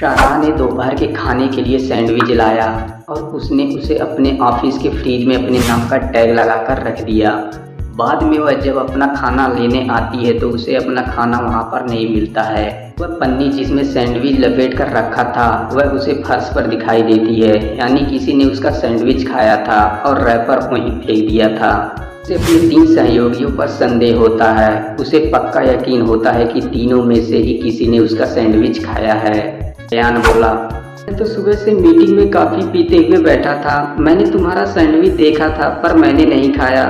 शाह ने दोपहर के खाने के लिए सैंडविच लाया और उसने उसे अपने ऑफिस के फ्रिज में अपने नाम का टैग लगाकर रख दिया। बाद में वह जब अपना खाना लेने आती है तो उसे अपना खाना वहां पर नहीं मिलता है। वह पन्नी जिसमें सैंडविच लपेट कर रखा था वह उसे फर्श पर दिखाई देती है, यानी किसी ने उसका सैंडविच खाया था और रैपर वहीं फेंक दिया था। उसे अपने 3 सहयोगियों पर संदेह होता है। उसे पक्का यकीन होता है कि तीनों में से ही किसी ने उसका सैंडविच खाया है। रेयान बोला, मैं तो सुबह से मीटिंग में काफ़ी पीते हुए बैठा था। मैंने तुम्हारा सैंडविच देखा था पर मैंने नहीं खाया।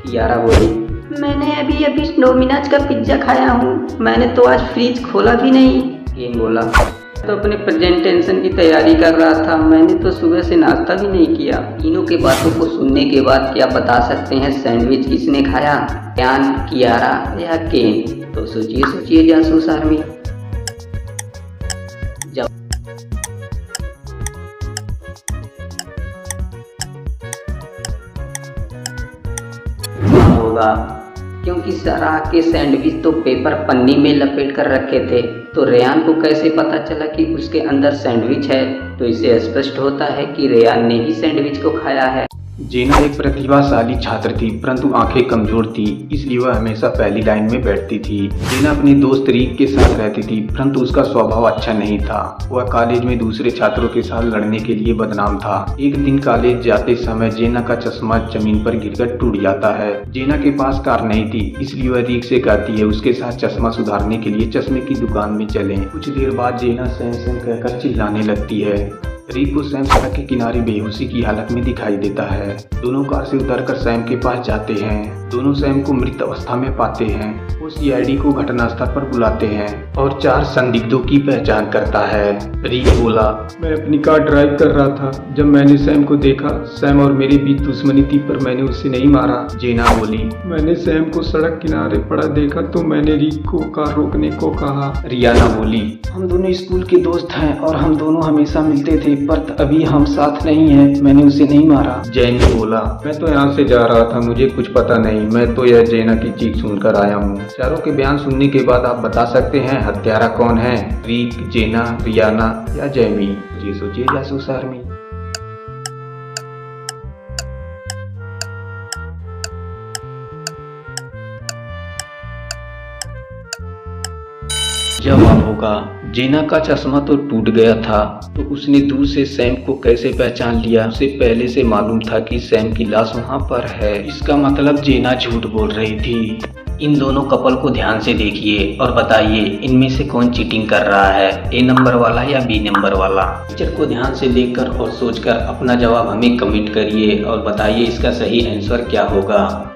कियारा बोली, मैंने अभी डोमिनोज का पिज्ज़ा खाया हूँ। मैंने तो आज फ्रिज खोला भी नहीं। केन बोला, तो अपने प्रेजेंटेशन की तैयारी कर रहा था। मैंने तो सुबह से नाश्ता भी नहीं किया। तीनों की बातों को सुनने के बाद क्या बता सकते हैं सैंडविच किसने खाया, रेयान, कियारा या केन? तो सोचिए जासूस आर्मी। होगा क्योंकि सराह के सैंडविच तो पेपर पन्नी में लपेट कर रखे थे, तो रेयान को कैसे पता चला कि उसके अंदर सैंडविच है? तो इसे स्पष्ट होता है कि रेयान ने ही सैंडविच को खाया है। जेना एक प्रतिभाशाली छात्र थी, परंतु आंखें कमजोर थी, इसलिए वह हमेशा पहली लाइन में बैठती थी। जेना अपने दोस्त रीक के साथ रहती थी, परंतु उसका स्वभाव अच्छा नहीं था। वह कॉलेज में दूसरे छात्रों के साथ लड़ने के लिए बदनाम था। एक दिन कॉलेज जाते समय जेना का चश्मा जमीन पर गिरकर टूट जाता है। जेना के पास कार नहीं थी, इसलिए वह रीक से कहती है उसके साथ चश्मा सुधारने के लिए चश्मे की दुकान में चलें। कुछ देर बाद जेना सैम सैम कहकर चिल्लाने लगती है। रीक को सैम सड़क के किनारे बेहोशी की हालत में दिखाई देता है। दोनों कार से उतरकर सैम के पास जाते हैं। दोनों सैम को मृत अवस्था में पाते हैं। वो सीआईडी को घटनास्थल पर बुलाते हैं और 4 संदिग्धों की पहचान करता है। रीक बोला, मैं अपनी कार ड्राइव कर रहा था। जब मैंने सैम को देखा, सैम और मेरे बीच दुश्मनी थी, पर मैंने उसे नहीं मारा। जेना बोली, मैंने सैम को सड़क किनारे पड़ा देखा तो मैंने रीक को कार रोकने को कहा। रियाना बोली, हम दोनों स्कूल के दोस्त हैं और हम दोनों हमेशा मिलते थे, पर अभी हम साथ नहीं हैं। मैंने उसे नहीं मारा। जैनी बोला, मैं तो यहाँ से जा रहा था, मुझे कुछ पता नहीं। मैं तो यह जेना की चीख सुनकर आया हूँ। चारों के बयान सुनने के बाद आप बता सकते हैं हत्यारा कौन है, रीक, जेना, रियाना या जैमी? जी सोचिए जासूस आर्मी। जवाब होगा, जेना का चश्मा तो टूट गया था, तो उसने दूर से सैम को कैसे पहचान लिया? उसे पहले से मालूम था कि सैम की लाश वहां पर है। इसका मतलब जेना झूठ बोल रही थी। इन दोनों कपल को ध्यान से देखिए और बताइए इनमें से कौन चीटिंग कर रहा है, ए नंबर वाला या बी नंबर वाला? पिक्चर को ध्यान से देखकर और सोचकर अपना जवाब हमें कमेंट करिए और बताइए इसका सही आंसर क्या होगा।